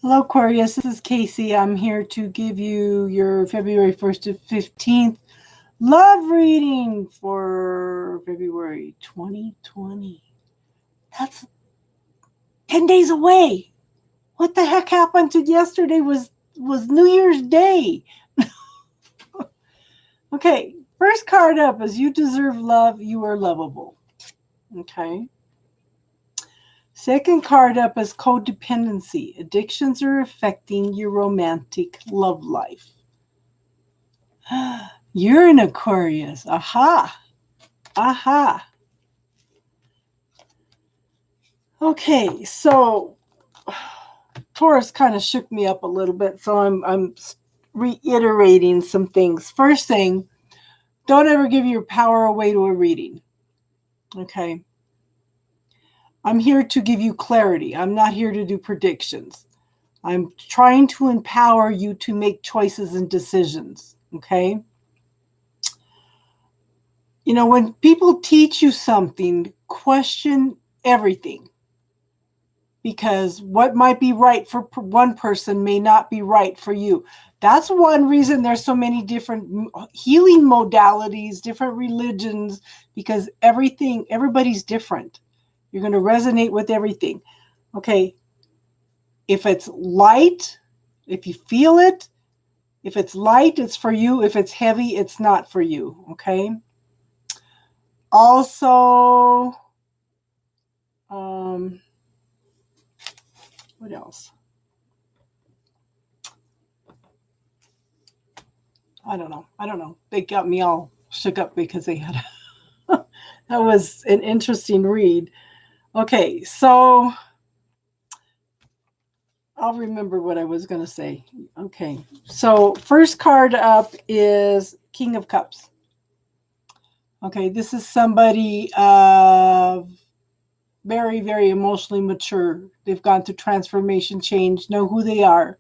Hello, Aquarius. This is Casey. I'm here to give you your February 1st to 15th love reading for February 2020. That's 10 days away. What the heck happened to yesterday was New Year's Day. Okay, first card up is you deserve love, you are lovable. Okay. Second card up is codependency. Addictions are affecting your romantic love life. You're an Aquarius. Aha. Aha. Okay, so Taurus kind of shook me up a little bit, so I'm reiterating some things. First thing, don't ever give your power away to a reading. Okay. I'm here to give you clarity. I'm not here to do predictions. I'm trying to empower you to make choices and decisions. Okay. You know, when people teach you something, question everything. Because what might be right for one person may not be right for you. That's one reason there's so many different healing modalities, different religions, because everybody's different. You're going to resonate with everything. Okay. If it's light, if you feel it, if it's light, it's for you. If it's heavy, it's not for you. Okay. Also, what else? I don't know. They got me all shook up because they had that was an interesting read. Okay, so I'll remember what I was going to say. Okay, so first card up is King of Cups. Okay, this is somebody very, very emotionally mature. They've gone through transformation, change, know who they are,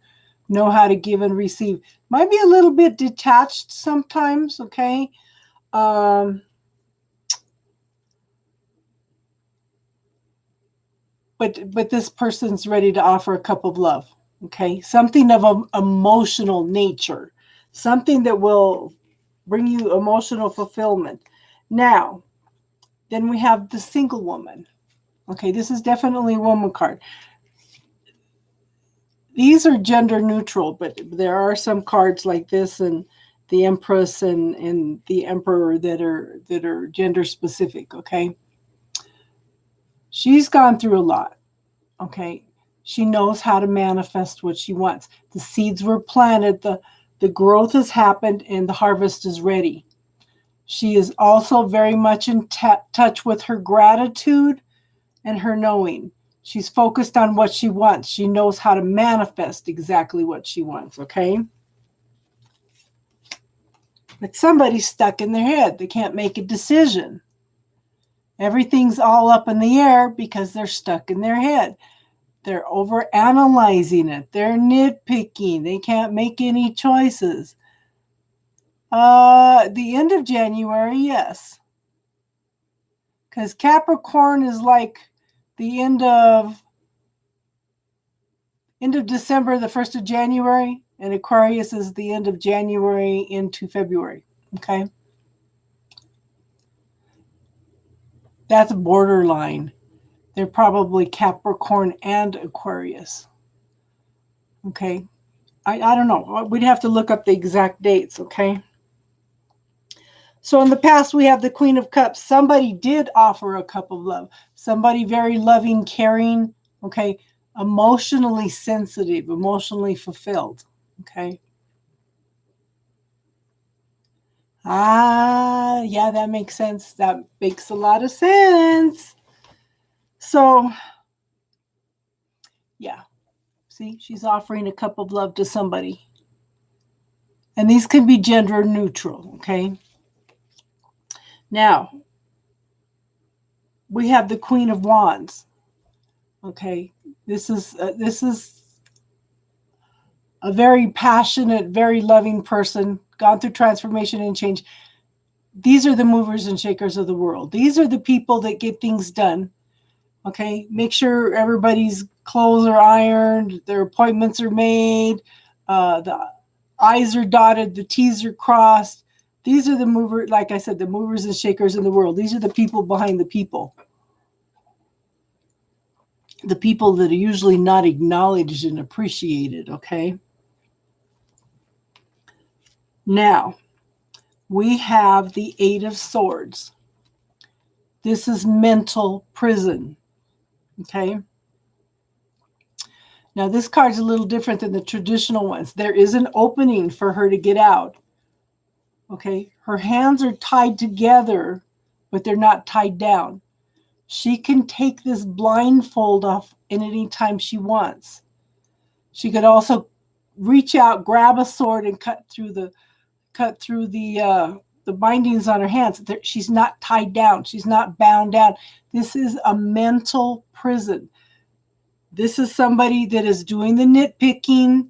know how to give and receive. Might be a little bit detached sometimes, okay? But this person's ready to offer a cup of love, okay? Something of an emotional nature, something that will bring you emotional fulfillment. Now, then we have the single woman. Okay, this is definitely a woman card. These are gender neutral, but there are some cards like this and the Empress and the Emperor that are gender specific, okay? She's gone through a lot, okay? She knows how to manifest what she wants. The seeds were planted, the growth has happened, and the harvest is ready. She is also very much in touch with her gratitude and her knowing. She's focused on what she wants. She knows how to manifest exactly what she wants, okay? But somebody's stuck in their head. They can't make a decision. Everything's all up in the air because they're stuck in their head. They're over analyzing it. They're nitpicking. They can't make any choices. The end of January, yes. Because Capricorn is like the end of December, the 1st of January, and Aquarius is the end of January into February. Okay. That's borderline. They're probably Capricorn and Aquarius. Okay. I don't know. We'd have to look up the exact dates, okay? So in the past, we have the Queen of Cups. Somebody did offer a cup of love. Somebody very loving, caring, okay? Emotionally sensitive, emotionally fulfilled, okay? Yeah, that makes sense. That makes a lot of sense. So, yeah. See, she's offering a cup of love to somebody. And these can be gender neutral, okay? Now, we have the Queen of Wands. Okay, this is a very passionate, very loving person, gone through transformation and change. These are the movers and shakers of the world. These are the people that get things done. Okay, make sure everybody's clothes are ironed, their appointments are made, the I's are dotted, the T's are crossed. These are the movers, like I said, the movers and shakers in the world. These are the people behind the people. The people that are usually not acknowledged and appreciated, okay? Now, we have the Eight of Swords. This is mental prison, okay? Now, this card's a little different than the traditional ones. There is an opening for her to get out, okay? Her hands are tied together, but they're not tied down. She can take this blindfold off at any time she wants. She could also reach out, grab a sword, and cut through the bindings on her hands. She's not tied down. She's not bound down. This is a mental prison. This is somebody that is doing the nitpicking,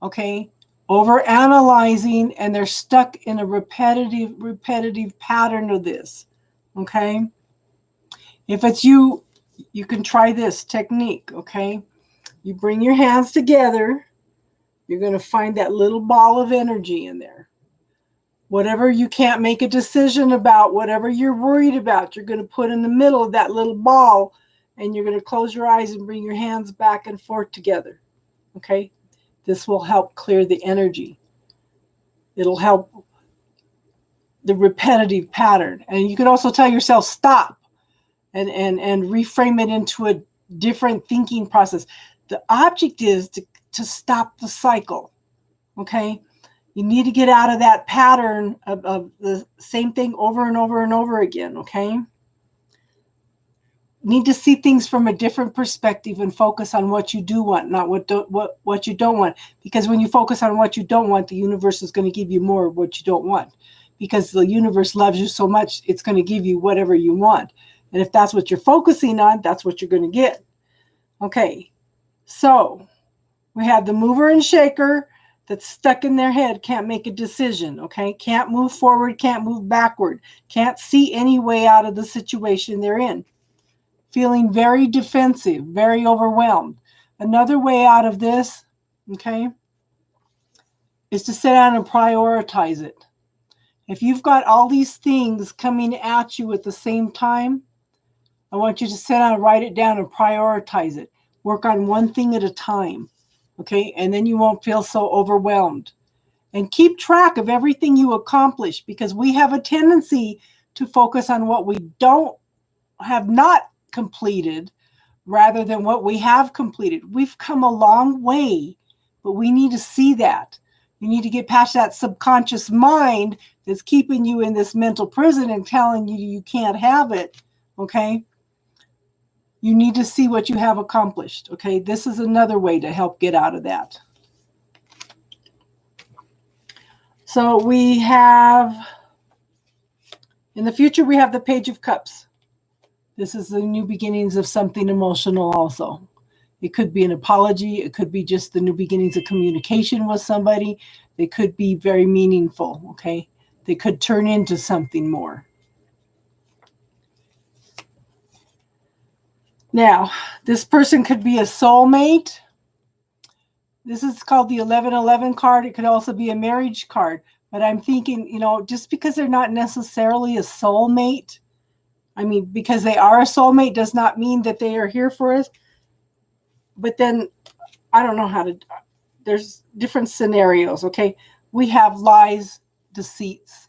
okay, over analyzing, and they're stuck in a repetitive pattern of this, okay? If it's you, you can try this technique, okay? You bring your hands together. You're going to find that little ball of energy in there. Whatever you can't make a decision about, whatever you're worried about, you're going to put in the middle of that little ball, and you're going to close your eyes and bring your hands back and forth together, okay? This will help clear the energy. It'll help the repetitive pattern. And you can also tell yourself, stop, and reframe it into a different thinking process. The object is to stop the cycle, okay? You need to get out of that pattern of the same thing over and over and over again, okay? Need to see things from a different perspective and focus on what you do want, not what you don't want. Because when you focus on what you don't want, the universe is going to give you more of what you don't want. Because the universe loves you so much, it's going to give you whatever you want. And if that's what you're focusing on, that's what you're going to get. Okay, so we have the mover and shaker that's stuck in their head, can't make a decision, okay? Can't move forward, can't move backward, can't see any way out of the situation they're in. Feeling very defensive, very overwhelmed. Another way out of this, okay, is to sit down and prioritize it. If you've got all these things coming at you at the same time, I want you to sit down and write it down and prioritize it. Work on one thing at a time, okay? And then you won't feel so overwhelmed. And keep track of everything you accomplish, because we have a tendency to focus on what we have not completed rather than what we have completed. We've come a long way, but we need to see that. You need to get past that subconscious mind that's keeping you in this mental prison and telling you you can't have it, okay? You need to see what you have accomplished, okay? This is another way to help get out of that. So we have, in the future, we have the Page of Cups. This is the new beginnings of something emotional also. It could be an apology. It could be just the new beginnings of communication with somebody. They could be very meaningful, okay? They could turn into something more. Now, this person could be a soulmate. This is called the 1111 card. It could also be a marriage card. But I'm thinking, you know, just because they're not necessarily a soulmate, I mean, because they are a soulmate does not mean that they are here for us. But then, I don't know how to, there's different scenarios, okay? We have lies, deceits,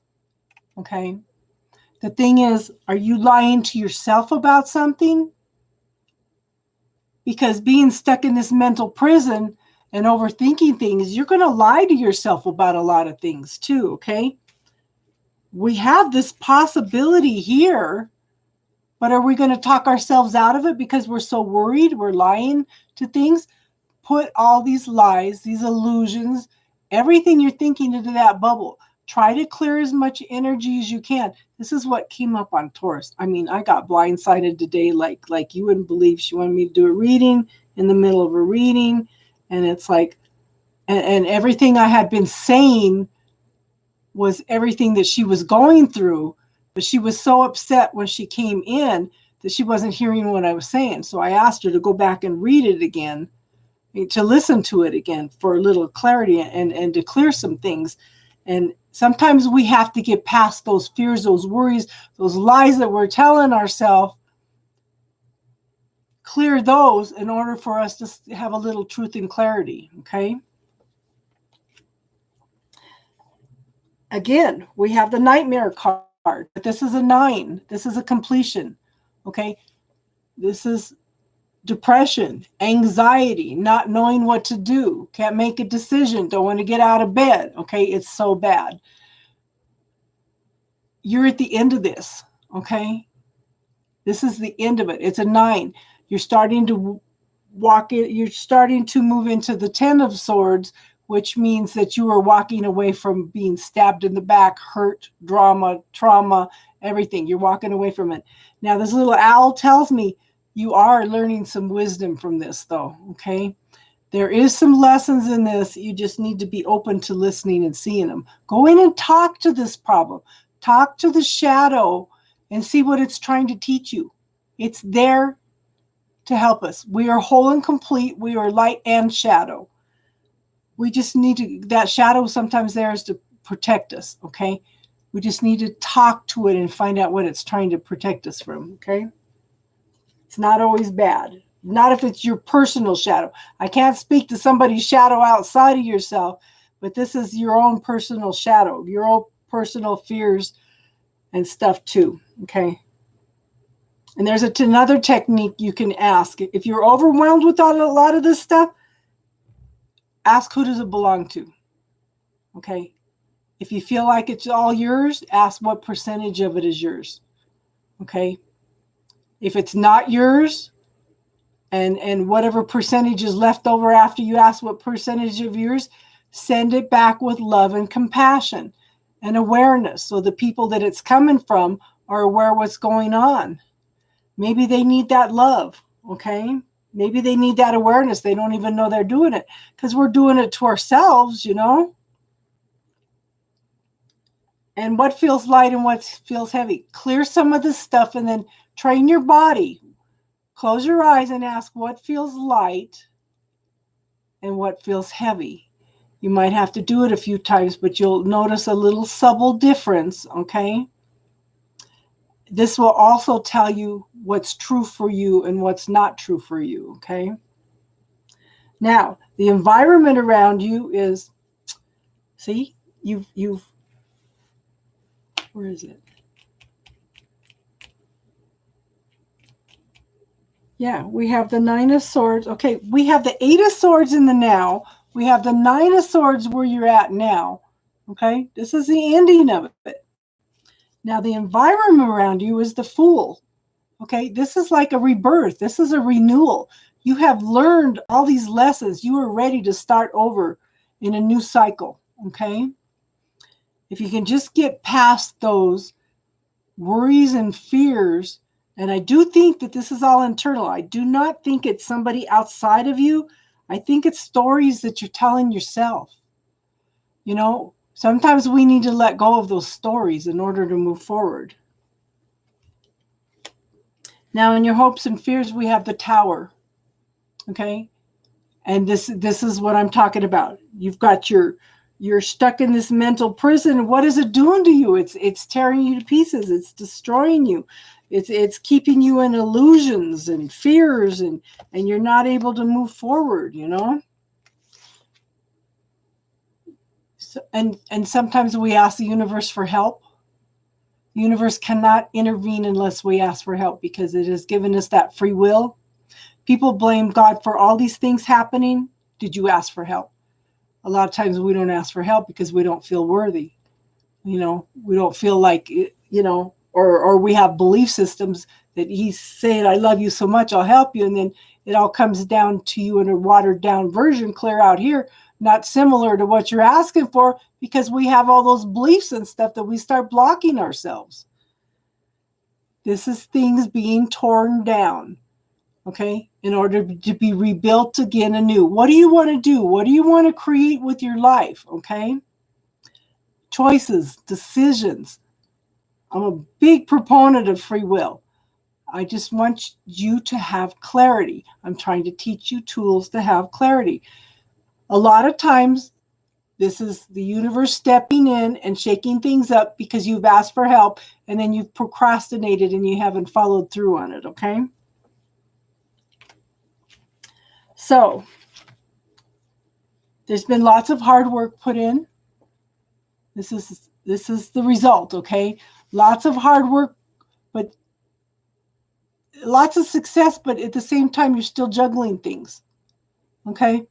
okay? The thing is, are you lying to yourself about something? Because being stuck in this mental prison and overthinking things, you're going to lie to yourself about a lot of things too, okay? We have this possibility here, but are we going to talk ourselves out of it because we're so worried we're lying to things? Put all these lies, these illusions, everything you're thinking into that bubble. Try to clear as much energy as you can. This is what came up on Taurus. I mean, I got blindsided today like you wouldn't believe. She wanted me to do a reading in the middle of a reading. And it's like, and everything I had been saying was everything that she was going through. But she was so upset when she came in that she wasn't hearing what I was saying. So I asked her to go back and read it again, to listen to it again for a little clarity and to clear some things. And sometimes we have to get past those fears, those worries, those lies that we're telling ourselves, clear those in order for us to have a little truth and clarity, okay? Again, we have the nightmare card, but this is a 9. This is a completion, okay? This is depression, anxiety, not knowing what to do, can't make a decision, don't want to get out of bed, okay? It's so bad. You're at the end of this, okay? This is the end of it. It's a 9. You're starting to walk it. You're starting to move into the 10 of Swords, which means that you are walking away from being stabbed in the back, hurt, drama, trauma, everything. You're walking away from it. Now, this little owl tells me you are learning some wisdom from this, though, okay? There is some lessons in this. You just need to be open to listening and seeing them. Go in and talk to this problem. Talk to the shadow and see what it's trying to teach you. It's there to help us. We are whole and complete. We are light and shadow. We just need to, that shadow sometimes there is to protect us, okay? We just need to talk to it and find out what it's trying to protect us from, okay? It's not always bad. Not if it's your personal shadow. I can't speak to somebody's shadow outside of yourself, but this is your own personal shadow, your own personal fears and stuff too, okay? And there's another technique you can ask. If you're overwhelmed with a lot of this stuff, ask who does it belong to, okay? If you feel like it's all yours, ask what percentage of it is yours, okay? If it's not yours, and whatever percentage is left over after you ask what percentage of yours, send it back with love and compassion and awareness, so the people that it's coming from are aware what's going on. Maybe they need that love, okay? Maybe they need that awareness. They don't even know they're doing it because we're doing it to ourselves, you know? And what feels light and what feels heavy. Clear some of this stuff and then train your body. Close your eyes and ask what feels light and what feels heavy. You might have to do it a few times, but you'll notice a little subtle difference, okay? This will also tell you what's true for you and what's not true for you, okay? Now, the environment around you is, see, you've, where is it? Yeah, we have the 9 of Swords. Okay, we have the 8 of Swords in the now. We have the 9 of Swords where you're at now, okay? This is the ending of it. Now, the environment around you is the Fool, okay? This is like a rebirth. This is a renewal. You have learned all these lessons. You are ready to start over in a new cycle, okay? If you can just get past those worries and fears, and I do think that this is all internal. I do not think it's somebody outside of you. I think it's stories that you're telling yourself. You know, sometimes we need to let go of those stories in order to move forward. Now, in your hopes and fears, we have the Tower, okay? And this is what I'm talking about. You've got you're stuck in this mental prison. What is it doing to you? It's tearing you to pieces. It's destroying you. It's keeping you in illusions and fears, and you're not able to move forward, you know? So, and sometimes we ask the universe for help. The universe cannot intervene unless we ask for help because it has given us that free will. People blame God for all these things happening. Did you ask for help? A lot of times we don't ask for help because we don't feel worthy. You know, we don't feel like, you know, or we have belief systems that he's saying, I love you so much, I'll help you. And then it all comes down to you in a watered down version, clear out here, not similar to what you're asking for, because we have all those beliefs and stuff that we start blocking ourselves. This is things being torn down, okay, in order to be rebuilt again anew. What do you want to do? What do you want to create with your life, okay? Choices, decisions. I'm a big proponent of free will. I just want you to have clarity. I'm trying to teach you tools to have clarity. A lot of times, this is the universe stepping in and shaking things up because you've asked for help and then you've procrastinated and you haven't followed through on it, okay? So, there's been lots of hard work put in. This is the result, okay? Lots of hard work, but lots of success, but at the same time, you're still juggling things, okay?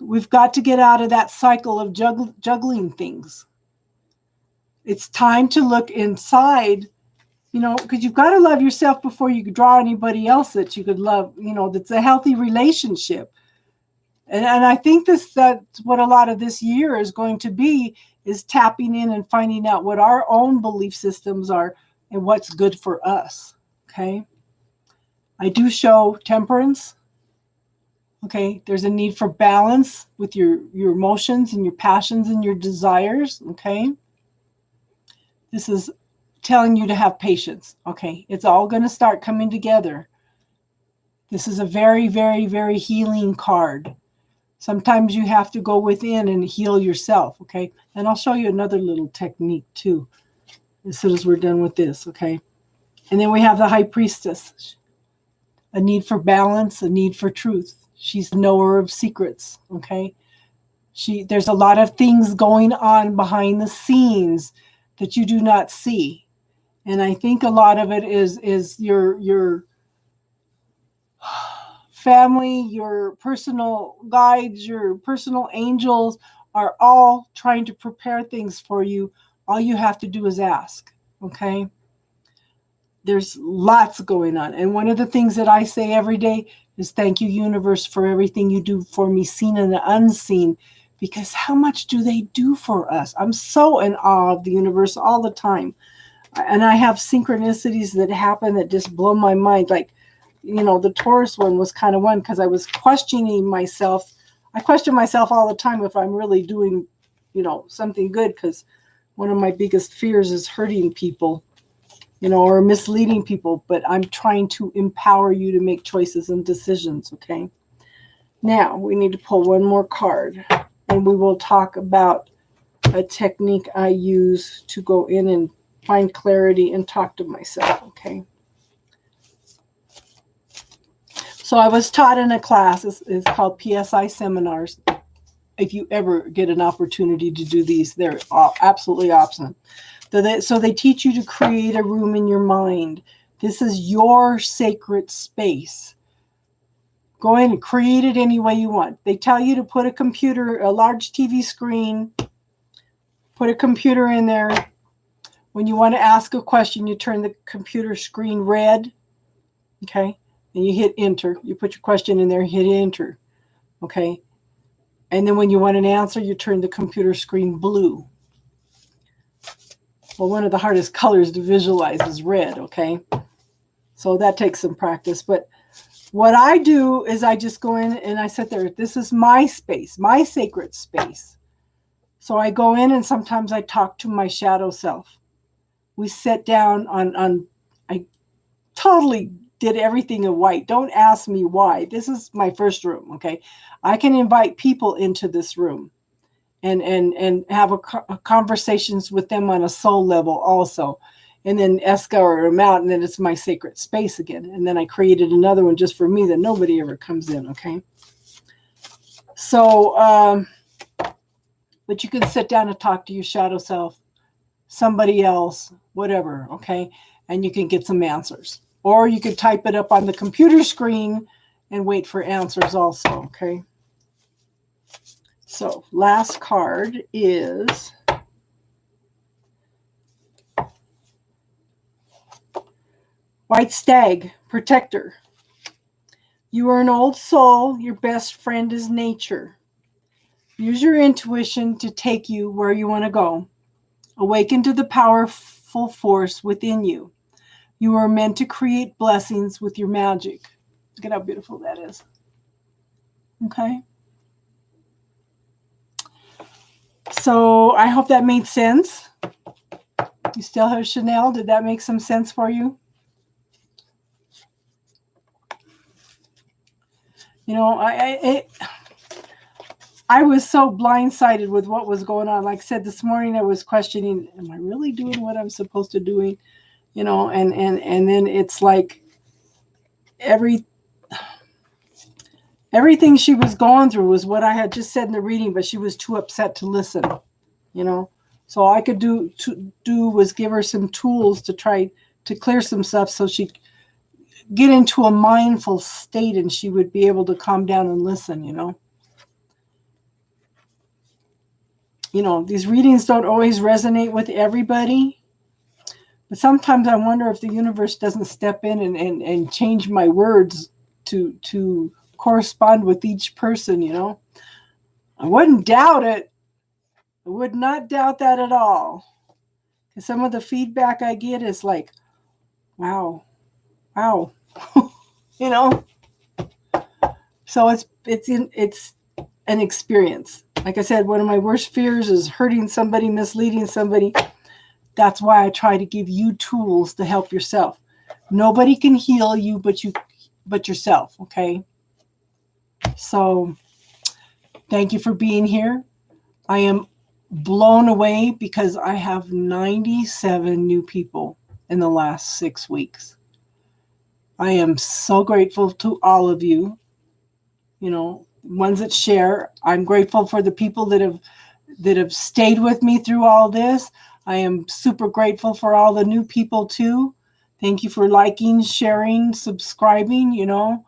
We've got to get out of that cycle of juggling things. It's time to look inside, because you've got to love yourself before you could draw anybody else that you could love, that's a healthy relationship. And I think that's what a lot of this year is going to be, is tapping in and finding out what our own belief systems are and what's good for us, okay? I do show temperance, okay? There's a need for balance with your emotions and your passions and your desires, okay? This is telling you to have patience, okay? It's all going to start coming together. This is a very, very, very healing card. Sometimes you have to go within and heal yourself, okay? And I'll show you another little technique too, as soon as we're done with this, okay? And then we have the High Priestess, a need for balance, a need for truth. She's knower of secrets, okay? There's a lot of things going on behind the scenes that you do not see. And I think a lot of it is your family, your personal guides, your personal angels are all trying to prepare things for you. All you have to do is ask, okay? There's lots going on. And one of the things that I say every day is thank you, universe, for everything you do for me, seen and unseen, because how much do they do for us? I'm so in awe of the universe all the time. And I have synchronicities that happen that just blow my mind. Like, the Taurus one was kind of one because I was questioning myself. I question myself all the time if I'm really doing, something good, because one of my biggest fears is hurting people, or misleading people. But I'm trying to empower you to make choices and decisions, okay? Now, we need to pull one more card, and we will talk about a technique I use to go in and find clarity and talk to myself, okay? So I was taught in a class, it's called PSI seminars. If you ever get an opportunity to do these, they're absolutely awesome. So they teach you to create a room in your mind. This is your sacred space. Go in and create it any way you want. They tell you to put a large TV screen, put a computer in there. When you want to ask a question, you turn the computer screen red, okay? And you hit enter. You put your question in there, hit enter, okay? And then when you want an answer, you turn the computer screen blue. Well, one of the hardest colors to visualize is red, okay? So that takes some practice. But what I do is I just go in and I sit there. This is my space, my sacred space. So I go in and sometimes I talk to my shadow self. We sit down I totally did everything in white. Don't ask me why. This is my first room, okay? I can invite people into this room and have conversations with them on a soul level also, and then escort them out, and then it's my sacred space again. And then I created another one just for me that nobody ever comes in, okay? So, but you can sit down and talk to your shadow self, somebody else, whatever, okay? And you can get some answers. Or you could type it up on the computer screen and wait for answers also, okay? So, last card is White Stag, Protector. You are an old soul. Your best friend is nature. Use your intuition to take you where you want to go. Awaken to the powerful force within you. You are meant to create blessings with your magic. Look at how beautiful that is. Okay. So I hope that made sense. You still have Chanel. Did that make some sense for you? You know, I was so blindsided with what was going on. Like I said this morning, I was questioning, am I really doing what I'm supposed to doing? You know, and then it's like everything she was going through was what I had just said in the reading, but she was too upset to listen, you know. So all I could do was give her some tools to try to clear some stuff so she get into a mindful state and she would be able to calm down and listen, you know. You know, these readings don't always resonate with everybody, but sometimes I wonder if the universe doesn't step in and change my words to correspond with each person, you know. I wouldn't doubt it. I would not doubt that at all. Because some of the feedback I get is like, wow, wow, you know. So it's an experience. Like I said, one of my worst fears is hurting somebody, misleading somebody. That's why I try to give you tools to help yourself. Nobody can heal you but yourself, okay? So thank you for being here. I am blown away because I have 97 new people in the last 6 weeks. I am so grateful to all of you, you know, ones that share. I'm grateful for the people that have stayed with me through all this. I am super grateful for all the new people too. Thank you for liking, sharing, subscribing, you know.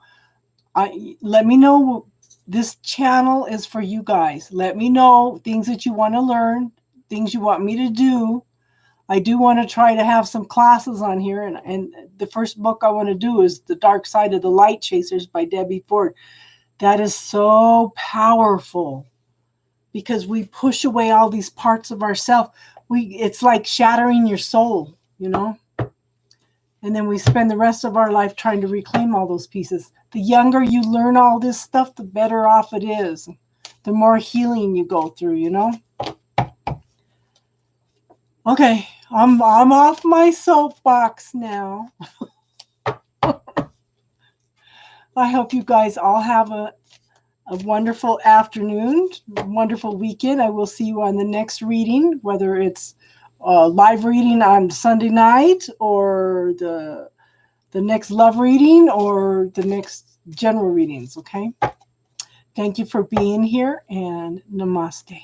Let me know. This channel is for you guys. Let me know things that you want to learn, things you want me to do. I do want to try to have some classes on here. And the first book I want to do is The Dark Side of the Light Chasers by Debbie Ford. That is so powerful because we push away all these parts of ourselves. It's like shattering your soul, you know? And then we spend the rest of our life trying to reclaim all those pieces. The younger you learn all this stuff, the better off it is. The more healing you go through, you know? Okay, I'm off my soapbox now. I hope you guys all have a wonderful afternoon, wonderful weekend. I will see you on the next reading, whether it's a live reading on Sunday night or the next love reading or the next general readings, okay? Thank you for being here and namaste.